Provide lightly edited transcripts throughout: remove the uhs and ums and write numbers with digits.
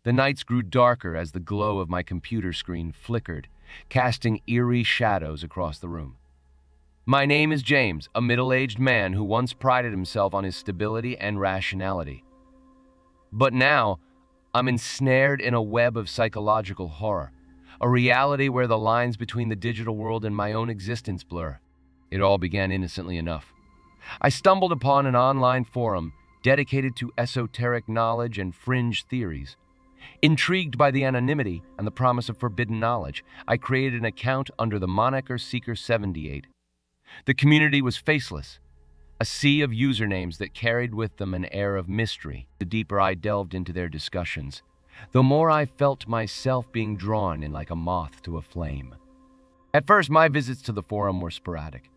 The nights grew darker as the glow of my computer screen flickered, casting eerie shadows across the room. My name is James, a middle-aged man who once prided himself on his stability and rationality. But now, I'm ensnared in a web of psychological horror, a reality where the lines between the digital world and my own existence blur. It all began innocently enough. I stumbled upon an online forum dedicated to esoteric knowledge and fringe theories. Intrigued by the anonymity and the promise of forbidden knowledge, I created an account under the moniker Seeker78. The community was faceless, a sea of usernames that carried with them an air of mystery. The deeper I delved into their discussions, the more I felt myself being drawn in like a moth to a flame. At first, my visits to the forum were sporadic.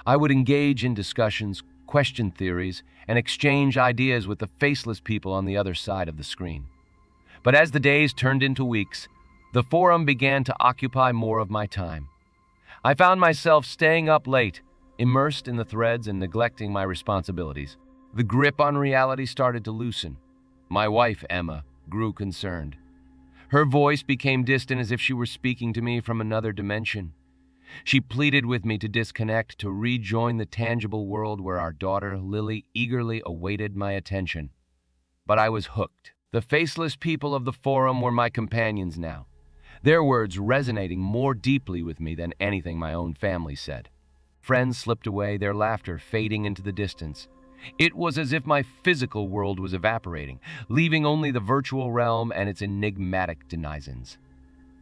I would engage in discussions, question theories, and exchange ideas with the faceless people on the other side of the screen. But as the days turned into weeks, the forum began to occupy more of my time. I found myself staying up late, immersed in the threads and neglecting my responsibilities. The grip on reality started to loosen. My wife, Emma, grew concerned. Her voice became distant, as if she were speaking to me from another dimension. She pleaded with me to disconnect, to rejoin the tangible world where our daughter, Lily, eagerly awaited my attention. But I was hooked. The faceless people of the forum were my companions now, their words resonating more deeply with me than anything my own family said. Friends slipped away, their laughter fading into the distance. It was as if my physical world was evaporating, leaving only the virtual realm and its enigmatic denizens.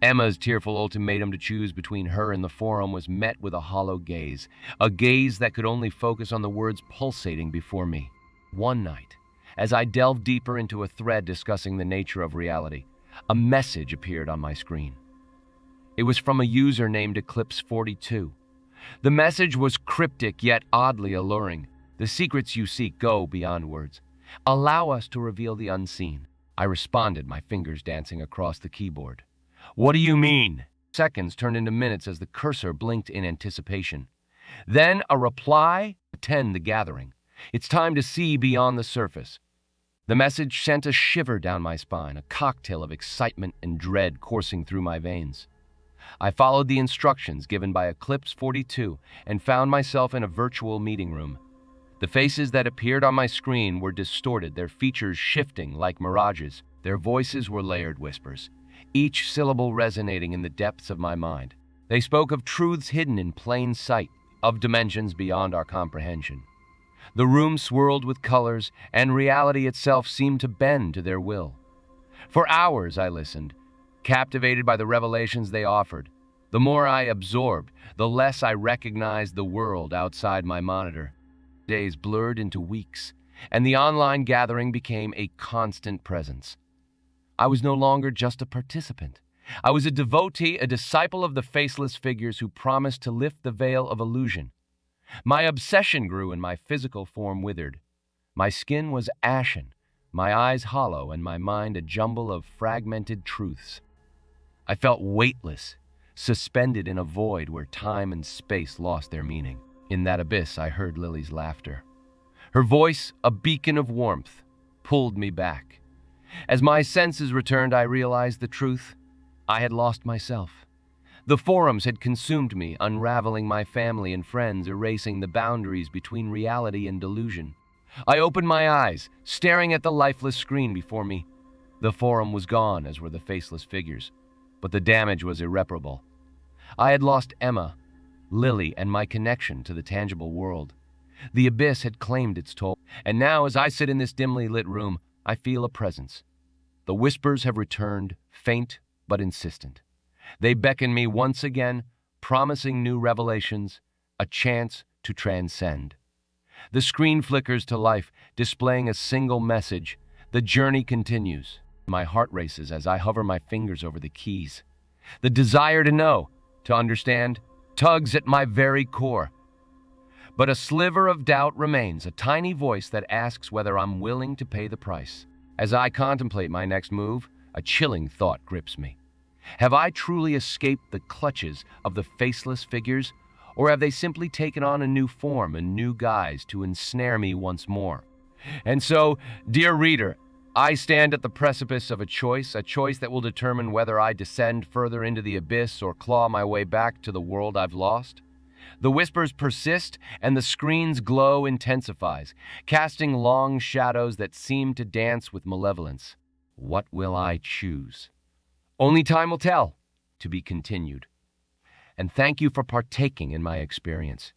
Emma's tearful ultimatum to choose between her and the forum was met with a hollow gaze, a gaze that could only focus on the words pulsating before me. One night, as I delved deeper into a thread discussing the nature of reality, a message appeared on my screen. It was from a user named Eclipse42. The message was cryptic yet oddly alluring. The secrets you seek go beyond words. Allow us to reveal the unseen. I responded, my fingers dancing across the keyboard. What do you mean? Seconds turned into minutes as the cursor blinked in anticipation. Then a reply: attend the gathering. It's time to see beyond the surface. The message sent a shiver down my spine, a cocktail of excitement and dread coursing through my veins. I followed the instructions given by Eclipse42 and found myself in a virtual meeting room. The faces that appeared on my screen were distorted, their features shifting like mirages. Their voices were layered whispers, each syllable resonating in the depths of my mind. They spoke of truths hidden in plain sight, of dimensions beyond our comprehension. The room swirled with colors, and reality itself seemed to bend to their will. For hours I listened, captivated by the revelations they offered. The more I absorbed, the less I recognized the world outside my monitor. Days blurred into weeks, and the online gathering became a constant presence. I was no longer just a participant. I was a devotee, a disciple of the faceless figures who promised to lift the veil of illusion. My obsession grew and my physical form withered. My skin was ashen, my eyes hollow, and my mind a jumble of fragmented truths. I felt weightless, suspended in a void where time and space lost their meaning. In that abyss, I heard Lily's laughter. Her voice, a beacon of warmth, pulled me back. As my senses returned, I realized the truth. I had lost myself. The forums had consumed me, unraveling my family and friends, erasing the boundaries between reality and delusion. I opened my eyes, staring at the lifeless screen before me. The forum was gone, as were the faceless figures, but the damage was irreparable. I had lost Emma, Lily, and my connection to the tangible world. The abyss had claimed its toll, and now, as I sit in this dimly lit room, I feel a presence. The whispers have returned, faint but insistent. They beckon me once again, promising new revelations, a chance to transcend. The screen flickers to life, displaying a single message. The journey continues. My heart races as I hover my fingers over the keys. The desire to know, to understand, tugs at my very core. But a sliver of doubt remains, a tiny voice that asks whether I'm willing to pay the price. As I contemplate my next move, a chilling thought grips me. Have I truly escaped the clutches of the faceless figures, or have they simply taken on a new form, a new guise to ensnare me once more? And so, dear reader, I stand at the precipice of a choice that will determine whether I descend further into the abyss or claw my way back to the world I've lost. The whispers persist, and the screen's glow intensifies, casting long shadows that seem to dance with malevolence. What will I choose? Only time will tell. To be continued. And thank you for partaking in my experience.